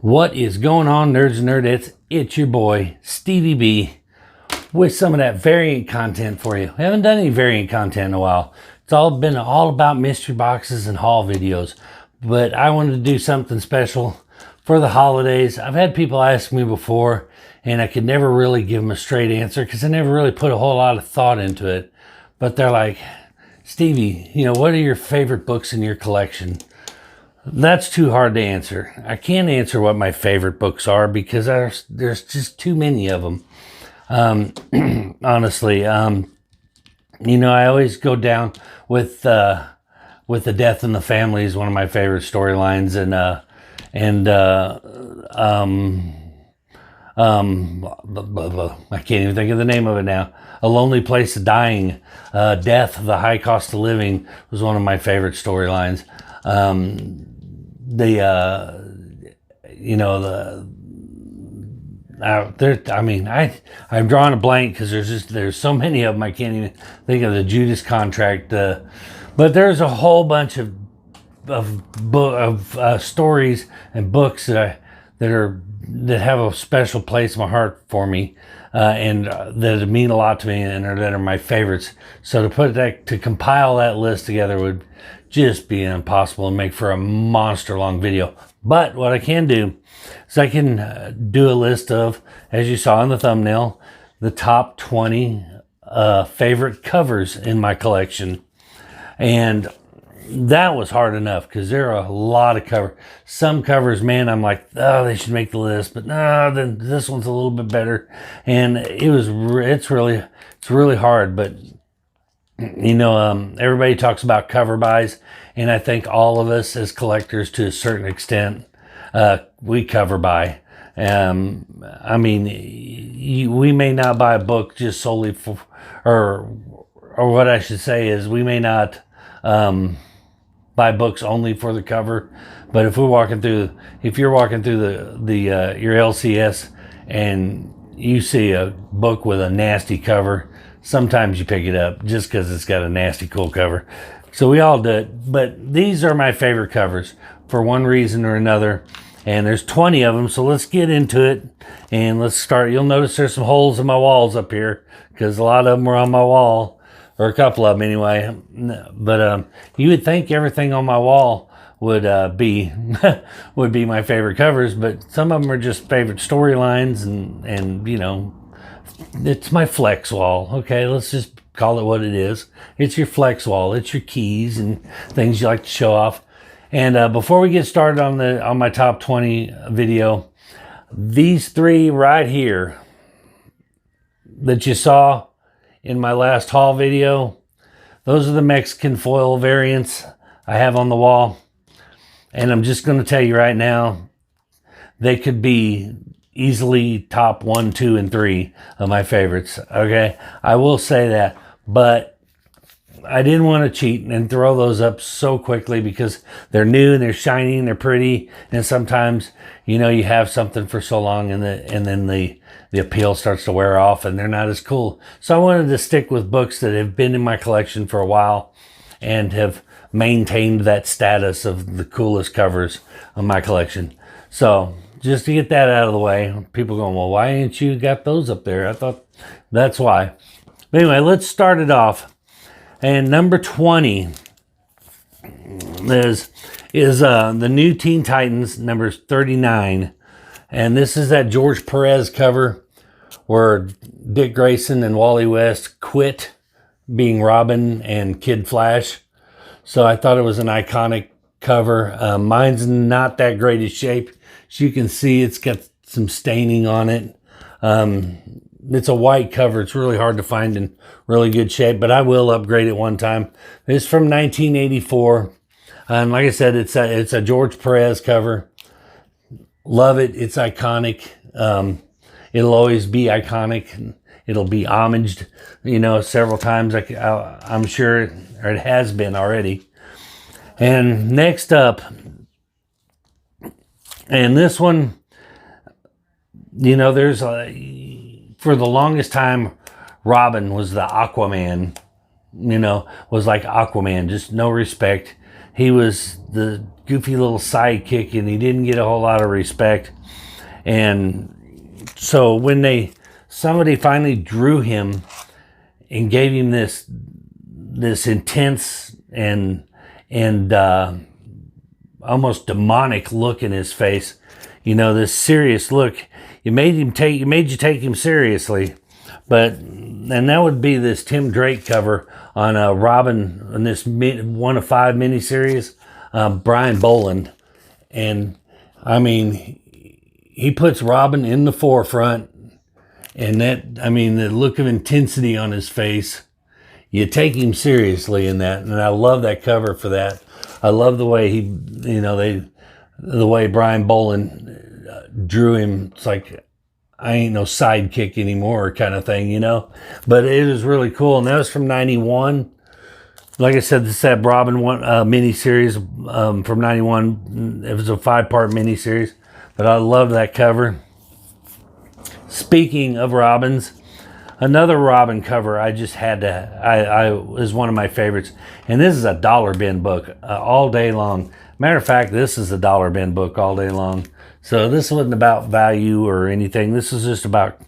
What is going on, nerds and nerdettes? It's your boy, Stevie B, with some of that variant content for you. I haven't done any variant content in a while. It's been all about mystery boxes and haul videos, but I wanted to do something special for the holidays. I've had people ask me before, and I could never really give them a straight answer because I never really put a whole lot of thought into it. But they're like, Stevie, what are your favorite books in your collection? That's too hard to answer. I can't answer what my favorite books are because there's just too many of them. Honestly, I always go down with the death in the family is one of my favorite storylines, I can't even think of the name of it now. A Lonely Place of Dying, Death, The High Cost of Living was one of my favorite storylines. I'm drawing a blank because there's so many of them I can't even think of the Judas Contract. But there's a whole bunch of stories and books that have a special place in my heart for me, and that mean a lot to me, and that are my favorites. So to compile that list together would just be impossible and make for a monster long video. But what I can do is I can do a list of, as you saw in the thumbnail, the top 20 favorite covers in my collection. And that was hard enough because there are a lot of covers. Some covers, man, I'm like, oh, they should make the list, but no, then this one's a little bit better. And it's really hard. But everybody talks about cover buys, and I think all of us as collectors, to a certain extent, we cover buy. We may not buy a book just solely for, or what I should say is, we may not buy books only for the cover. But if you're walking through your LCS and you see a book with a nasty cover, sometimes you pick it up just because it's got a nasty cool cover. So we all do it. But these are my favorite covers for one reason or another. And there's 20 of them. So let's get into it and let's start. You'll notice there's some holes in my walls up here because a lot of them were on my wall, or a couple of them anyway. But you would think everything on my wall would be my favorite covers, but some of them are just favorite storylines, and it's my flex wall. Okay, let's just call it what it is. It's your flex wall. It's your keys and things you like to show off. And before we get started on my top 20 video, these three right here that you saw in my last haul video, those are the Mexican foil variants I have on the wall. And I'm just going to tell you right now, they could be easily top 1, 2, and 3 of my favorites. Okay, I will say that, but I didn't want to cheat and throw those up so quickly because they're new and they're shiny and they're pretty. And sometimes, you have something for so long and then the appeal starts to wear off and they're not as cool. So I wanted to stick with books that have been in my collection for a while and have maintained that status of the coolest covers of my collection. So just to get that out of the way, people going, well, why ain't you got those up there? I thought that's why. But anyway, let's start it off. And number 20 is the new Teen Titans, number 39. And this is that George Perez cover where Dick Grayson and Wally West quit being Robin and Kid Flash. So I thought it was an iconic cover. Mine's not that great a shape. As you can see, it's got some staining on it. It's a white cover. It's really hard to find in really good shape, but I will upgrade it one time. It's from 1984. And like I said, it's a George Perez cover. Love it. It's iconic. It'll always be iconic. It'll be homaged, several times. I'm sure, or it has been already. And next up, and this one, there's for the longest time, Robin was the Aquaman, was like Aquaman, just no respect. He was the goofy little sidekick, and he didn't get a whole lot of respect. And so when somebody finally drew him and gave him this intense and almost demonic look in his face, you know, this serious look, you made you take him seriously. And that would be this Tim Drake cover on Robin in this 1 of 5 miniseries, Brian Boland. And I mean, he puts Robin in the forefront, and the look of intensity on his face, you take him seriously in that. And I love that cover for that. I love the way the way Brian Boland drew him. It's like, I ain't no sidekick anymore kind of thing, you know. But it was really cool. And that was from 91. Like I said, this is that Robin miniseries from 91. It was a 5-part miniseries. But I love that cover. Speaking of Robins, another Robin cover I just had to, is one of my favorites. And this is a dollar bin book all day long. Matter of fact, this is a dollar bin book all day long. So this wasn't about value or anything. This is just about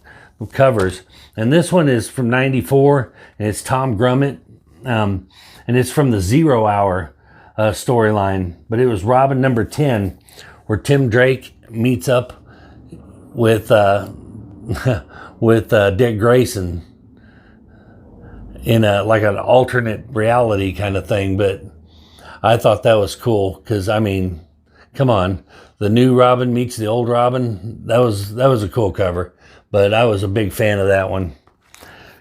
covers. And this one is from 94, and it's Tom Grummett. And it's from the 0 Hour storyline. But it was Robin number 10, where Tim Drake meets up with Dick Grayson in like an alternate reality kind of thing. But I thought that was cool because, I mean, come on, the new Robin meets the old Robin. That was a cool cover, but I was a big fan of that one.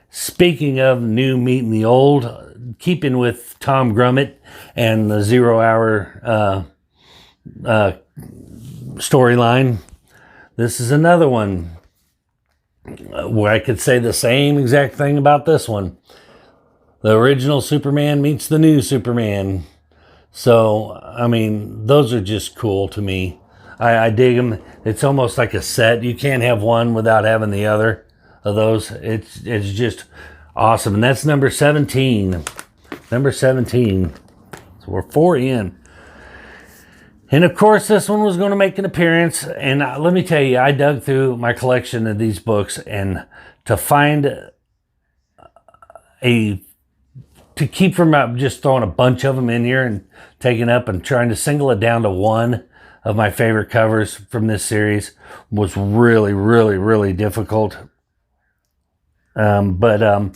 Speaking of new meeting the old, keeping with Tom Grummett and the 0 Hour storyline, this is another one where I could say the same exact thing about this one. The original Superman meets the new Superman. So, I mean, those are just cool to me. I dig them. It's almost like a set. You can't have one without having the other of those. It's just awesome. And that's number 17. Number 17. So we're 4 in. And of course, this one was going to make an appearance. And let me tell you, I dug through my collection of these books, and to find to keep from just throwing a bunch of them in here and taking up and trying to single it down to one of my favorite covers from this series was really, really, really difficult. But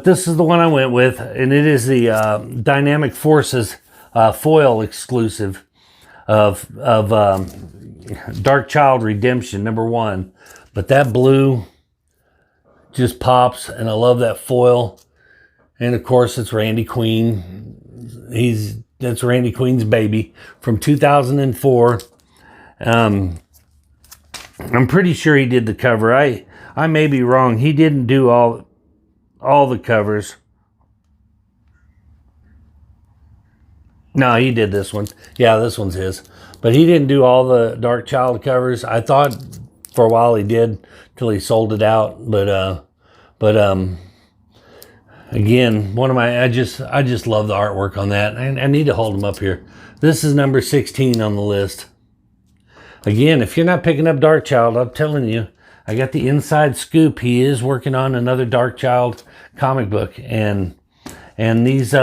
this is the one I went with, and it is the Dynamic Forces foil exclusive of Dark Child Redemption #1. But that blue just pops, and I love that foil. And of course, it's Randy Queen. That's Randy Queen's baby from 2004. I'm pretty sure he did the cover. I may be wrong. He didn't do all the covers. No, he did this one. Yeah, this one's his. But he didn't do all the Dark Child covers. I thought for a while he did, till he sold it out. But again, one of my, I just love the artwork on that. I need to hold them up here. This is number 16 on the list. Again, if you're not picking up Dark Child, I'm telling you, I got the inside scoop. He is working on another Dark Child comic book, and these,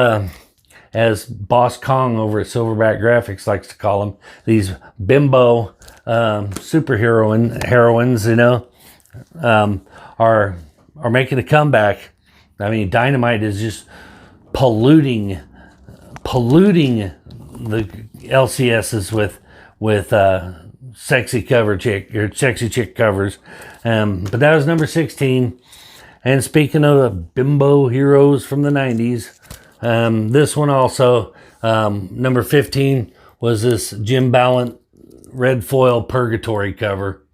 as Boss Kong over at Silverback Graphics likes to call them, these bimbo heroines, you know, are making a comeback. I mean, Dynamite is just polluting the LCSs with sexy cover chick or sexy chick covers. But that was number 16. And speaking of bimbo heroes from the 90s, this one also, number 15, was this Jim Ballant red foil Purgatory cover.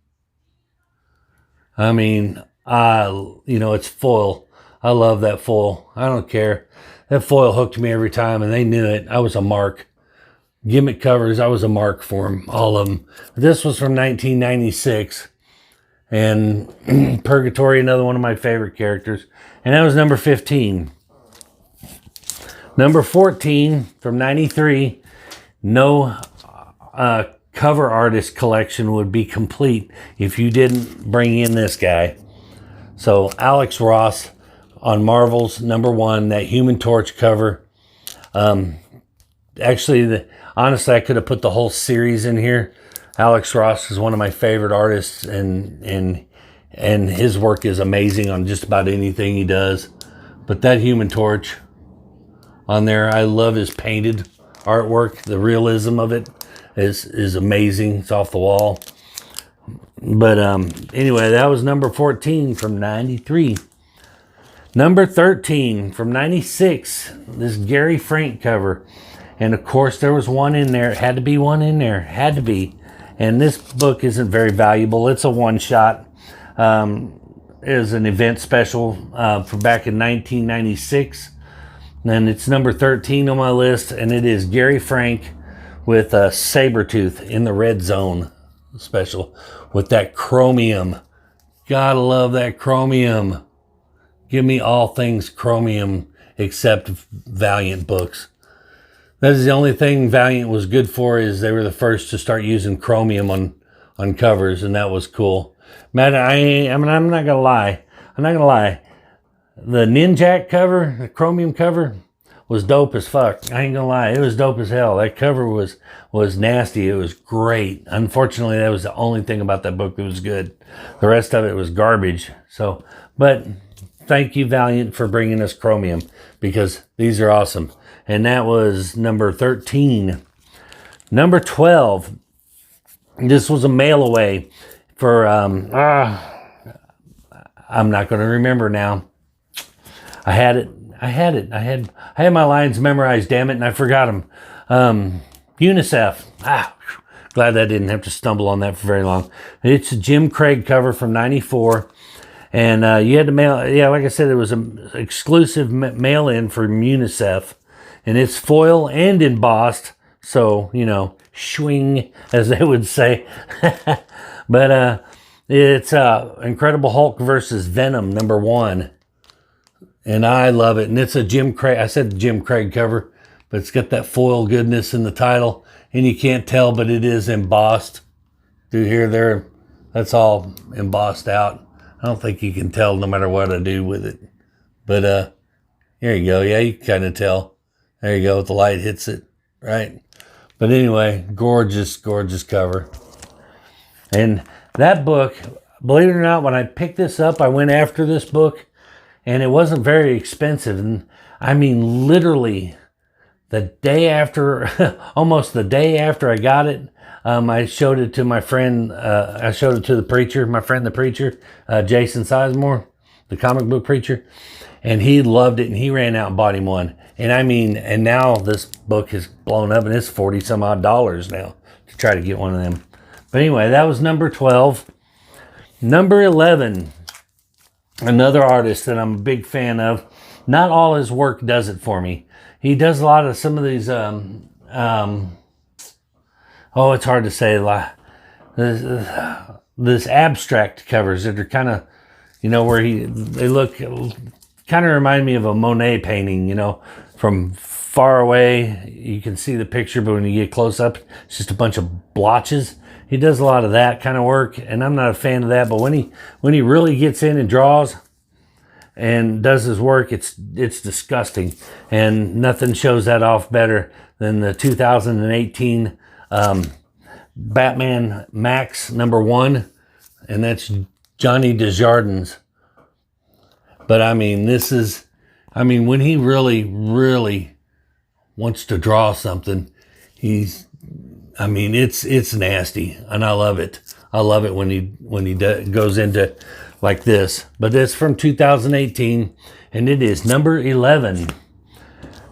I mean, it's foil. I love that foil. I don't care. That foil hooked me every time, and they knew it. I was a mark. Gimmick covers, I was a mark for them, all of them. This was from 1996. And Purgatory, another one of my favorite characters. And that was number 15. Number 14 from 93. no cover artist collection would be complete if you didn't bring in this guy. So Alex Ross on Marvel's #1, that Human Torch cover. Actually, honestly, I could have put the whole series in here. Alex Ross is one of my favorite artists, and his work is amazing on just about anything he does. But that Human Torch on there, I love his painted artwork. The realism of it is amazing. It's off the wall. But anyway, that was number 14 from 93. Number 13 from 96, this Gary Frank cover. And of course, there was one in there. It had to be one in there. Had to be. And this book isn't very valuable. It's a one-shot. It was an event special from back in 1996. And it's number 13 on my list. And it is Gary Frank with Sabretooth in the Red Zone special with that chromium. Gotta love that chromium. Give me all things chromium except Valiant books. That is the only thing Valiant was good for, is they were the first to start using chromium on covers, and that was cool. Man, I'm not gonna lie. The Ninjak cover, the chromium cover, was dope as fuck. I ain't gonna lie, it was dope as hell. That cover was nasty. It was great. Unfortunately, that was the only thing about that book that was good. The rest of it was garbage. So, but thank you, Valiant, for bringing us chromium, because these are awesome. And that was number 13. Number 12. This was a mail away for, I'm not going to remember now. I had my lines memorized, damn it, and I forgot them. UNICEF. Glad I didn't have to stumble on that for very long. It's a Jim Craig cover from 94. And you had to mail, yeah, like I said, it was an exclusive mail-in for UNICEF. And it's foil and embossed. So, you know, swing, as they would say. But it's Incredible Hulk versus Venom, #1. And I love it. And it's a Jim Craig, I said Jim Craig cover, but it's got that foil goodness in the title. And you can't tell, but it is embossed. Through here, there, that's all embossed out. I don't think you can tell no matter what I do with it. But here you go. Yeah, you can kind of tell. There you go. The light hits it, right? But anyway, gorgeous, gorgeous cover. And that book, believe it or not, when I picked this up, I went after this book, and it wasn't very expensive. And I mean, literally, the day after, almost the day after I got it, I showed it to my friend. I showed it to the preacher, my friend, the preacher, Jason Sizemore, the comic book preacher. And he loved it, and he ran out and bought him one. And I mean, and now this book has blown up, and it's $40 some odd now to try to get one of them. But anyway, that was number 12. Number 11, another artist that I'm a big fan of. Not all his work does it for me. He does a lot of some of these, it's hard to say, this abstract covers that are kind of, you know, where they look, kind of remind me of a Monet painting, you know, from far away, you can see the picture, but when you get close up, it's just a bunch of blotches. He does a lot of that kind of work, and I'm not a fan of that, but when he really gets in and draws and does his work, it's disgusting. And nothing shows that off better than the 2018 Batman Max #1, and that's Johnny Desjardins. But I mean, when he really, really wants to draw something, it's nasty, and I love it. I love it when he goes into like this. But it's from 2018, and it is number 11.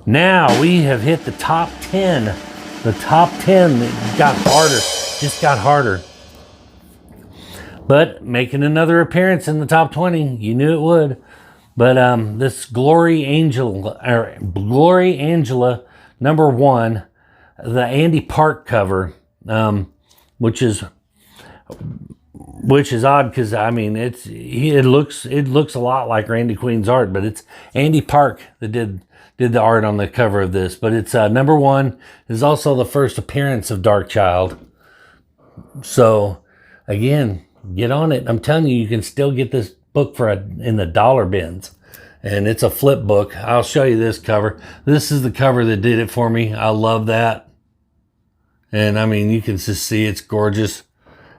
Now we have hit the top 10. The top 10 got harder, just got harder. But making another appearance in the top 20, you knew it would. But this Glory Angela #1, the Andy Park cover, which is odd because I mean it looks a lot like Randy Queen's art, but it's Andy Park that did did the art on the cover of this. But it's number 1 is also the first appearance of Darkchild. So again, get on it. I'm telling you, you can still get this book for in the dollar bins. And it's a flip book. I'll show you this cover. This is the cover that did it for me. I love that. And I mean, you can just see it's gorgeous.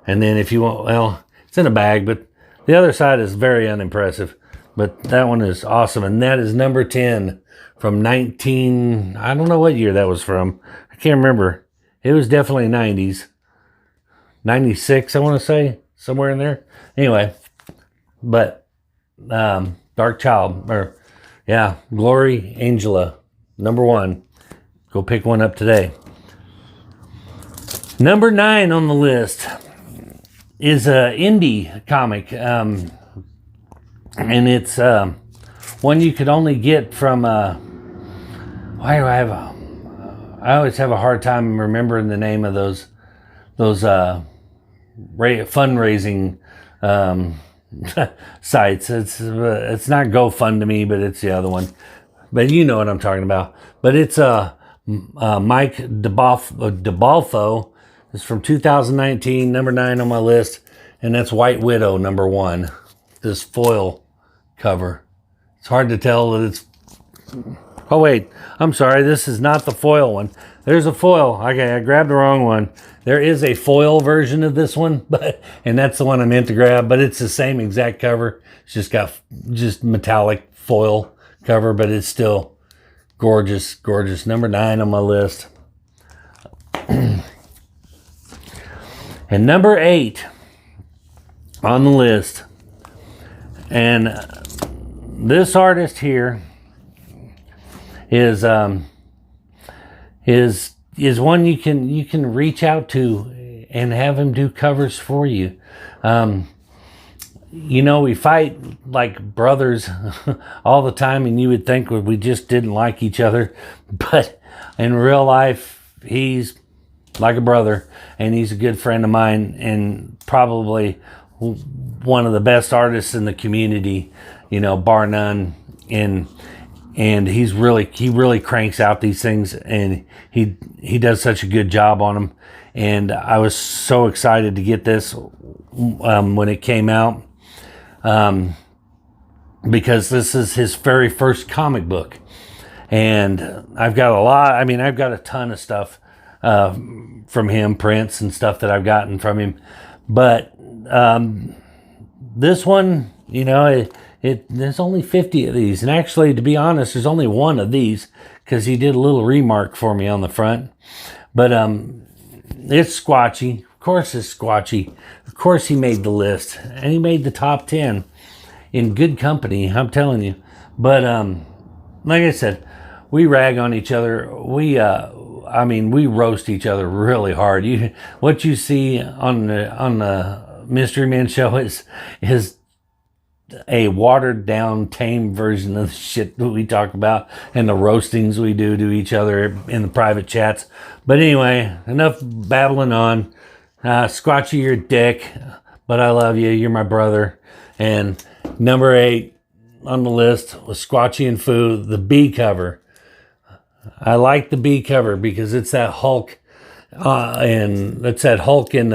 And then if you want, well, it's in a bag, but the other side is very unimpressive. But that one is awesome. And that is number 10 from I don't know what year that was from. I can't remember. It was definitely 90s. 96, I want to say, somewhere in there. Anyway, but Darkchild, or yeah, Glory Angela, number 1. Go pick one up today. Number 9 on the list is an indie comic, and it's one you could only get from. Why do I always have a hard time remembering the name of those fundraising sites. It's not GoFundMe, but it's the other one. But you know what I'm talking about. But it's Mike DeBalfo. It's from 2019, number 9 on my list, and that's White Widow, number 1. This foil cover. It's hard to tell that it's. Oh wait, I'm sorry. This is not the foil one. There's a foil. Okay, I grabbed the wrong one. There is a foil version of this one, and that's the one I meant to grab. But it's the same exact cover. It's just got metallic foil cover, but it's still gorgeous, gorgeous. Number 9 on my list. And number 8 on the list, and this artist here is one you can reach out to and have him do covers for you. You know, we fight like brothers all the time, and you would think we just didn't like each other, but in real life, he's like a brother, and he's a good friend of mine, and probably one of the best artists in the community, you know, bar none. And he really cranks out these things, and he does such a good job on them. And I was so excited to get this when it came out, because this is his very first comic book, and I've got a ton of stuff from him, prints and stuff that I've gotten from him, but this one, you know, there's only 50 of these, and actually, to be honest, there's only one of these because he did a little remark for me on the front. But it's Squatchy. Of course, it's Squatchy. Of course, he made the list, and he made the top 10 in good company. I'm telling you. But like I said, we rag on each other. We roast each other really hard. What you see on the Mystery Men show is a watered down, tame version of the shit that we talk about and the roastings we do to each other in the private chats. But anyway, enough babbling on. Squatchy, you're a dick, but I love you. You're my brother. And number 8 on the list was Squatchy and Foo, the B cover. I like the B cover because it's that Hulk, and it's that Hulk and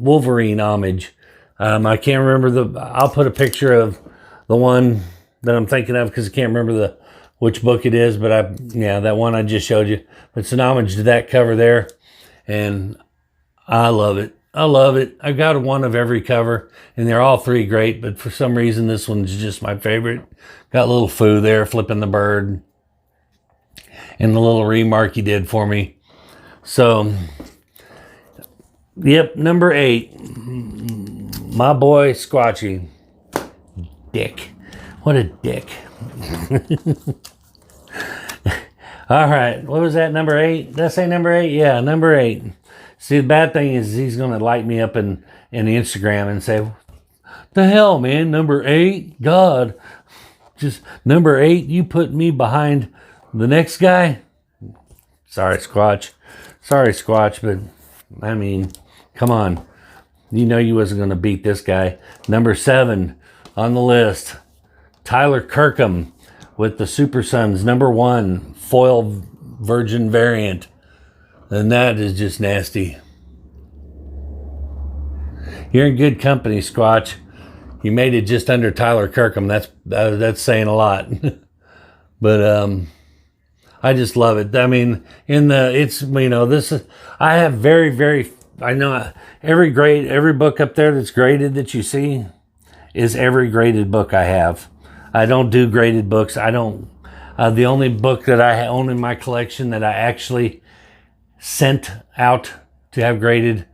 Wolverine homage. I can't remember I'll put a picture of the one that I'm thinking of because I can't remember which book it is, but that one I just showed you. It's an homage to that cover there, and I love it. I love it. I've got one of every cover, and they're all 3 great, but for some reason this one's just my favorite. Got a little Foo there flipping the bird, and the little remark he did for me. So, yep, number 8. My boy Squatchy. Dick. What a dick. All right. What was that, number 8? Did I say number 8? Yeah, number 8. See, the bad thing is he's going to light me up in Instagram and say, the hell, man, number 8? God. Just number 8, you put me behind the next guy? Sorry, Squatch. But, I mean, come on. You know you wasn't going to beat this guy. Number 7 on the list, Tyler Kirkham with the Super Sons #1 foil virgin variant. And that is just nasty. You're in good company, Squatch. You made it just under Tyler Kirkham. That's saying a lot. But I just love it. I mean, I have I know every book up there that's graded that you see is every graded book I have. I don't do graded books. The only book that I own in my collection that I actually sent out to have graded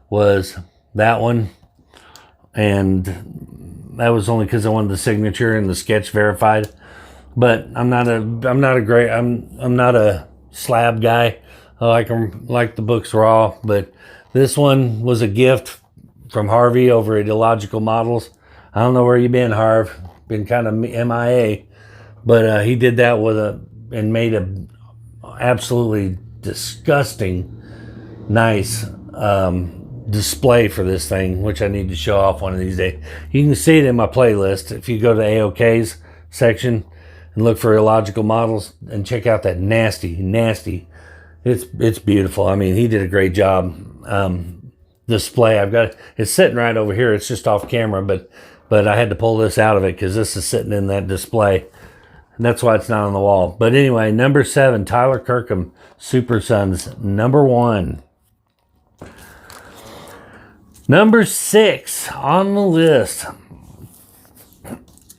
was that one. And that was only because I wanted the signature and the sketch verified. But I'm not a slab guy. I like the books raw. But this one was a gift from Harvey over at Illogical Models. I don't know where you been, Harv. Been kind of MIA. But he did that and made a absolutely disgusting nice display for this thing, which I need to show off one of these days. You can see it in my playlist if you go to AOK's section and look for Illogical Models and check out that nasty. It's beautiful. I mean, he did a great job. Display. It's sitting right over here. It's just off camera, but I had to pull this out of it because this is sitting in that display. And that's why it's not on the wall. But anyway, #7, Tyler Kirkham, Super Sons, #1. #6 on the list.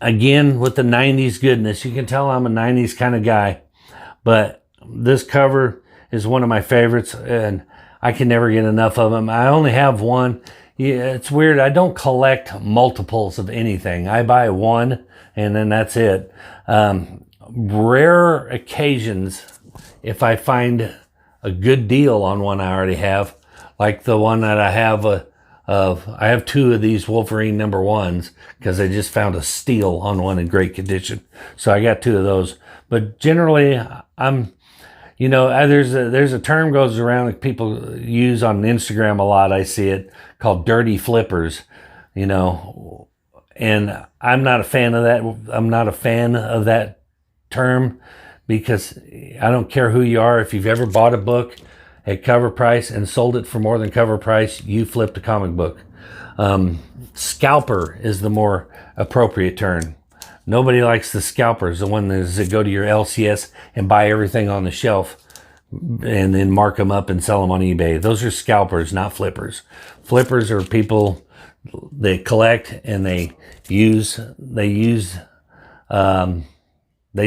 Again, with the 90s goodness. You can tell I'm a 90s kind of guy. But this cover is one of my favorites, and I can never get enough of them. I only have one. Yeah, it's weird. I don't collect multiples of anything. I buy one, and then that's it. Rare occasions, if I find a good deal on one I already have, like the one that I have I have 2 of these Wolverine #1s because I just found a steal on one in great condition. So I got 2 of those. But generally, there's a term goes around that people use on Instagram a lot. I see it called dirty flippers, and I'm not a fan of that. I'm not a fan of that term because I don't care who you are. If you've ever bought a book at cover price and sold it for more than cover price, you flipped a comic book. Scalper is the more appropriate term. Nobody likes the scalpers, the one that go to your LCS and buy everything on the shelf and then mark them up and sell them on eBay. Those are scalpers, not flippers. Flippers are people that collect and they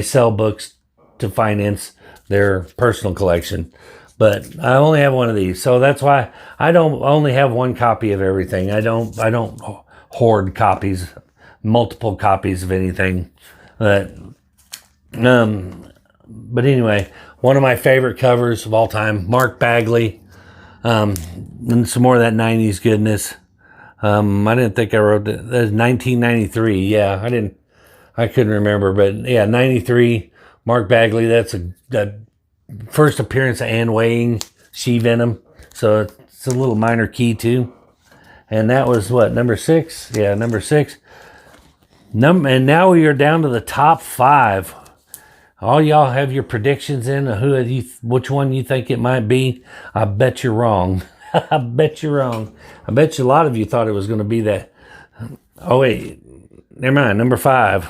sell books to finance their personal collection. But I only have one of these, so that's why I don't only have one copy of everything. I don't hoard copies, multiple copies of anything. But anyway, one of my favorite covers of all time, Mark Bagley, and some more of that 90s goodness. I didn't think I wrote that. That's 1993. Yeah, I couldn't remember, but yeah, 93. Mark Bagley. That's a first appearance of Anne Weying, She-Venom. So it's a little minor key too. And that was what, #6? Yeah, #6. And now we are down to the top 5. All y'all have your predictions in which one you think it might be. I bet you're wrong. I bet you're wrong. I bet you a lot of you thought it was going to be that. Oh wait, never mind. #5.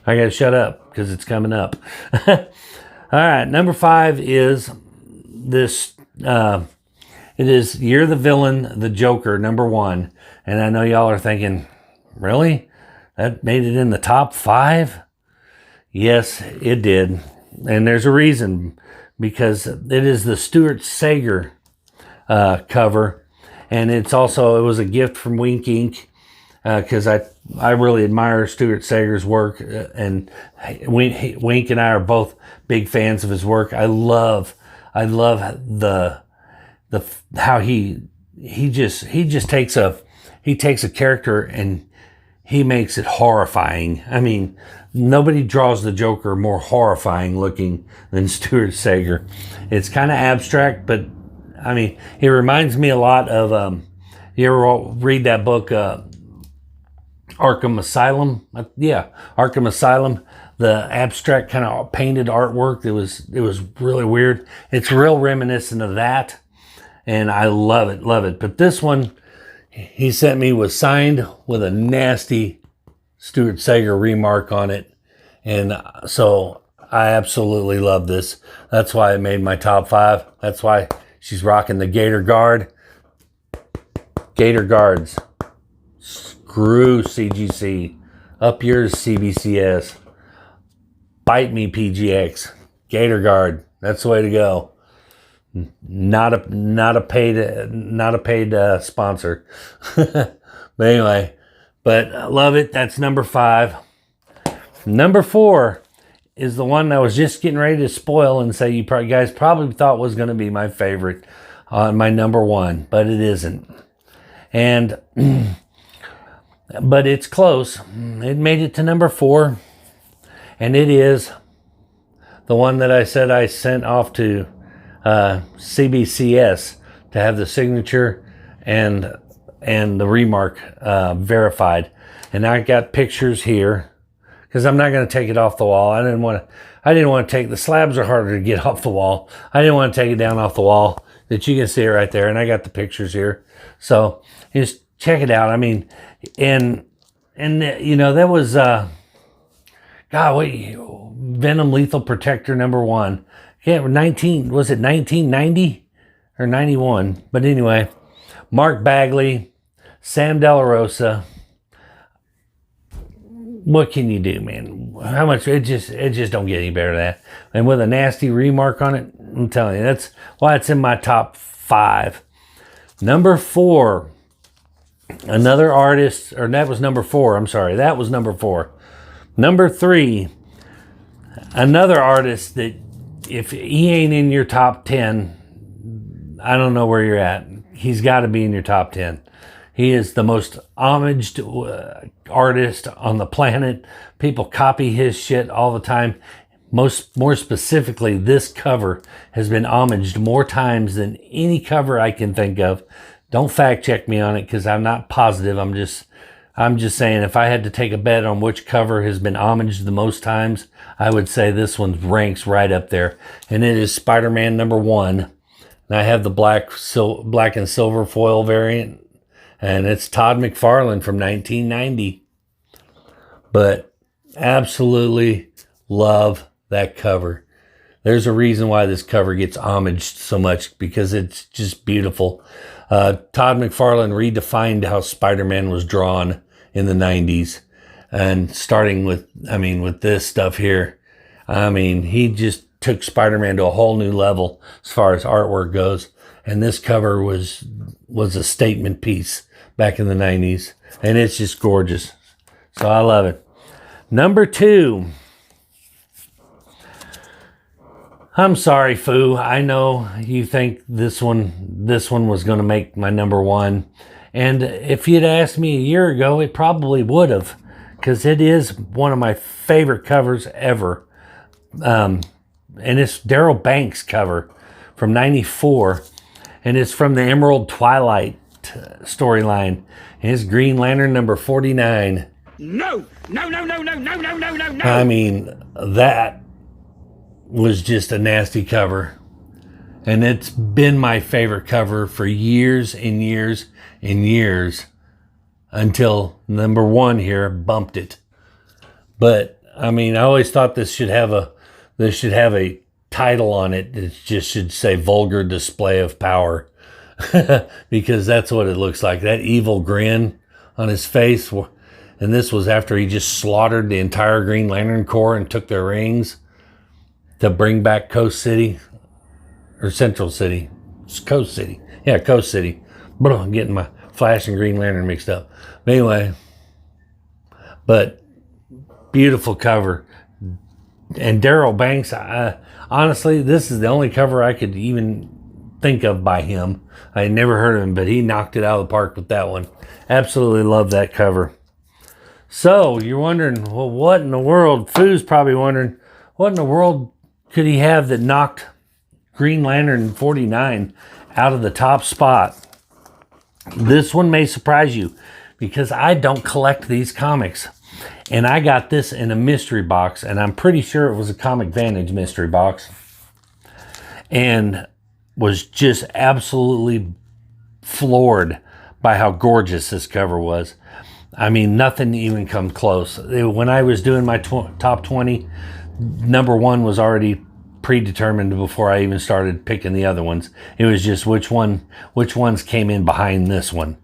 I gotta shut up because it's coming up. All right, #5 is this. It is You're the Villain, the Joker, #1. And I know y'all are thinking, really? That made it in the top 5? Yes, it did. And there's a reason, because it is the Stuart Sager cover. And it was a gift from Wink Inc. Because I really admire Stuart Sager's work, and Wink and I are both big fans of his work. I love the how he just takes a character and he makes it horrifying. I mean, nobody draws the Joker more horrifying looking than Stuart Sager. It's kind of abstract, but I mean, it reminds me a lot of you ever read that book Arkham Asylum. Yeah, Arkham Asylum. The abstract kind of painted artwork. It was really weird. It's real reminiscent of that, and I love it, love it. But this one he sent me was signed with a nasty Stuart Sager remark on it, and so I absolutely love this. That's why it made my top 5. That's why she's rocking the Gator Guard. Gator Guards. Screw CGC. Up yours, CBCS. Bite me, PGX. Gator Guard. That's the way to go. Not a paid sponsor. But anyway, but I love it. That's number 5. Number 4 is the one I was just getting ready to spoil and say you guys probably thought was going to be my favorite on my number 1, but it isn't. And but it's close. It made it to number 4, and it is the one that I said I sent off to CBCS to have the signature and the remark verified. And I got pictures here because I'm not going to take it off the wall. I didn't want to take the slabs are harder to get off the wall. I didn't want to take it down off the wall. That you can see it right there, and I got the pictures here. So just check it out. I mean, and you know, that was Venom Lethal Protector number 1. Yeah, was it 1990 or 91? But anyway, Mark Bagley, Sam De La Rosa. What can you do, man? How much? It just don't get any better than that. And with a nasty remark on it, I'm telling you, that's why it's in my top 5. Number 4, another artist, or that was number 4. I'm sorry, that was number 4. Number 3, another artist that if he ain't in your top 10, I don't know where you're at. He's got to be in your top 10. He is the most homaged artist on the planet. People copy his shit all the time. More specifically, this cover has been homaged more times than any cover I can think of. Don't fact check me on it because I'm not positive. I'm just saying if I had to take a bet on which cover has been homaged the most times, I would say this one ranks right up there. And it is Spider-Man number 1. And I have the black and silver foil variant. And it's Todd McFarlane from 1990. But absolutely love that cover. There's a reason why this cover gets homaged so much, because it's just beautiful. Todd McFarlane redefined how Spider-Man was drawn in the 90s. And starting with this stuff here, he just took Spider-Man to a whole new level as far as artwork goes. And this cover was a statement piece back in the 90s. And it's just gorgeous. So I love it. Number 2. I'm sorry, Foo. I know you think this one was going to make my number 1. And if you'd asked me a year ago, it probably would have. Because it is one of my favorite covers ever. And it's Darryl Banks' cover from 94. And it's from the Emerald Twilight storyline. And it's Green Lantern number 49. No! I mean, that was just a nasty cover. And it's been my favorite cover for years and years and years until number 1 here bumped it. But I always thought this should have a title on it that just should say Vulgar Display of Power. Because that's what it looks like. That evil grin on his face. And this was after he just slaughtered the entire Green Lantern Corps and took their rings to bring back Coast City. Or Central City. It's Coast City. Yeah, Coast City. But I'm getting my Flash and Green Lantern mixed up. But anyway. But beautiful cover. And Darryl Banks, honestly, this is the only cover I could even think of by him. I had never heard of him, but he knocked it out of the park with that one. Absolutely love that cover. So, you're wondering, well, what in the world? Foo's probably wondering, what in the world could he have that knocked Green Lantern 49 out of the top spot? This one may surprise you. because I don't collect these comics. And I got this in a mystery box, and I'm pretty sure it was a Comic Vantage mystery box, and was just absolutely floored by how gorgeous this cover was. I mean, nothing even come close. When I was doing my top 20, number 1 was already predetermined before I even started picking the other ones. It was just which ones came in behind this one.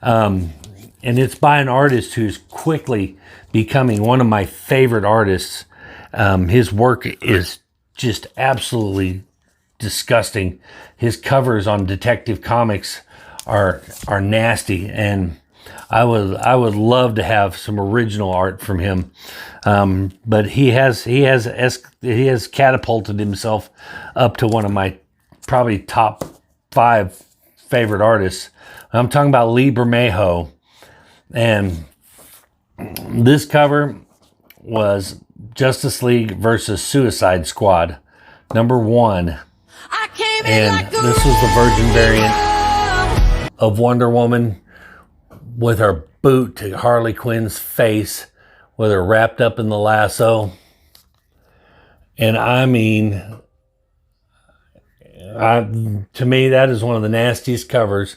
And it's by an artist who's quickly becoming one of my favorite artists. His work is just absolutely disgusting. His covers on Detective Comics are nasty, and I would love to have some original art from him. But he has catapulted himself up to one of my probably top 5 favorite artists. I'm talking about Lee Bermejo. And this cover was Justice League versus Suicide Squad, number 1. And this was the Virgin variant of Wonder Woman with her boot to Harley Quinn's face, with her wrapped up in the lasso. And I mean, to me, that is one of the nastiest covers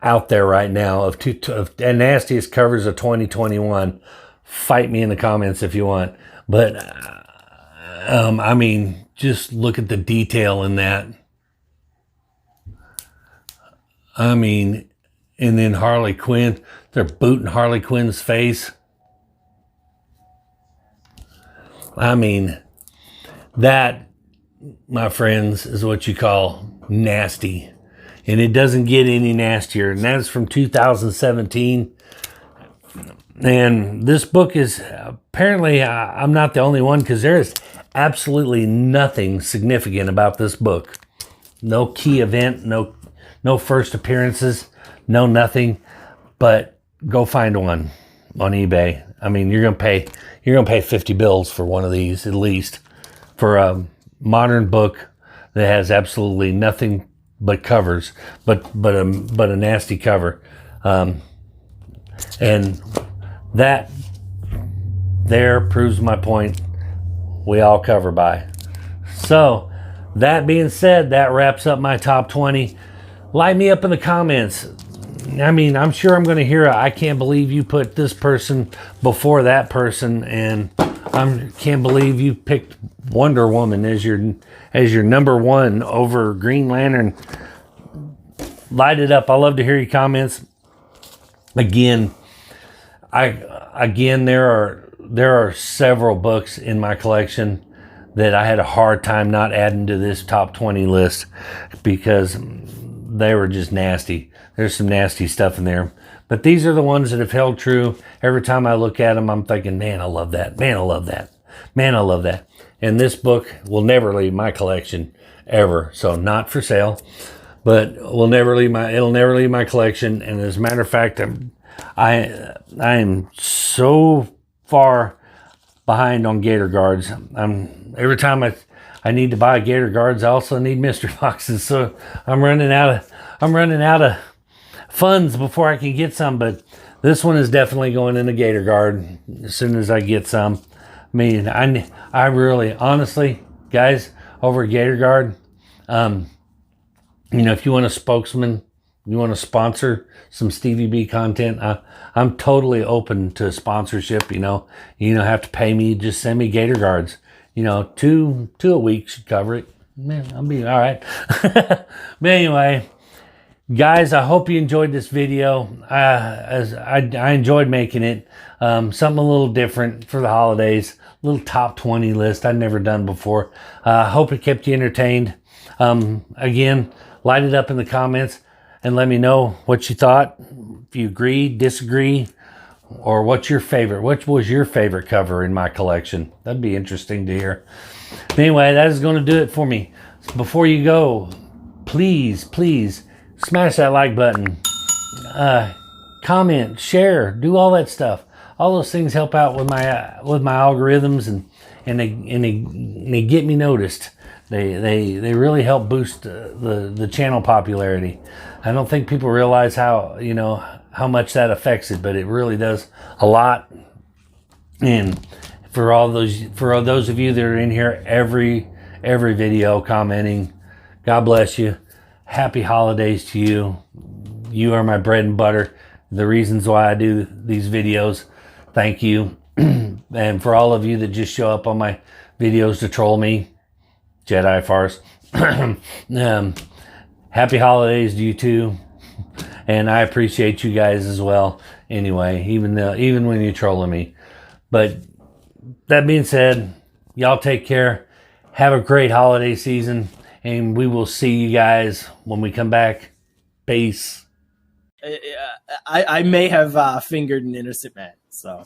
out there right now, and nastiest covers of 2021. Fight me in the comments if you want. But I mean, just look at the detail in that. I mean, and then Harley Quinn, they're booting Harley Quinn's face. I mean, that, my friends, is what you call nasty. And it doesn't get any nastier. And that's from 2017. And this book is, apparently, I'm not the only one, because there is absolutely nothing significant about this book. No key event, no first appearances, no nothing. But go find one on eBay. I mean, you're gonna pay 50 bills for one of these, at least, for a modern book that has absolutely nothing but covers, but a nasty cover. And that there proves my point. We all cover by. So that being said, that wraps up my top 20. Light me up in the comments. I mean, I'm sure I'm going to hear I can't believe you put this person before that person, and I can't believe you picked Wonder Woman as your number 1 over Green Lantern. Light it up. I love to hear your comments. Again, there are several books in my collection that I had a hard time not adding to this top 20 list because they were just nasty. There's some nasty stuff in there. But these are the ones that have held true. Every time I look at them, I'm thinking, man, I love that. Man, I love that. Man, I love that. And this book will never leave my collection, ever. So not for sale, but it'll never leave my collection. And as a matter of fact, I am so far behind on Gator Guards. Every time I need to buy Gator Guards, I also need mystery boxes. So I'm running out of funds before I can get some. But this one is definitely going in the Gator Guard as soon as I get some. I mean, I really, honestly, guys, over at Gator Guard, if you want a spokesman, you want to sponsor some Stevie B content, I'm totally open to sponsorship. You don't have to pay me. Just send me Gator Guards. Two a week should cover it. Man, I'll be all right. But anyway, guys, I hope you enjoyed this video. As I enjoyed making it. Something a little different for the holidays. A little top 20 list I'd never done before. Hope it kept you entertained. Again, light it up in the comments and let me know what you thought. If you agree, disagree, or what's your favorite? What was your favorite cover in my collection? That'd be interesting to hear. Anyway, that is going to do it for me. Before you go, please smash that like button. Comment, share, do all that stuff. All those things help out with my algorithms, and they get me noticed. They really help boost the channel popularity. I don't think people realize how how much that affects it, but it really does a lot. And for those of you that are in here every video commenting, God bless you. Happy holidays to you. You are my bread and butter. The reasons why I do these videos. Thank you. And for all of you that just show up on my videos to troll me, Jedi farce. Happy holidays to you too. And I appreciate you guys as well. Anyway, even when you're trolling me. But that being said, y'all take care. Have a great holiday season. And we will see you guys when we come back. Peace. I may have fingered an innocent man, so.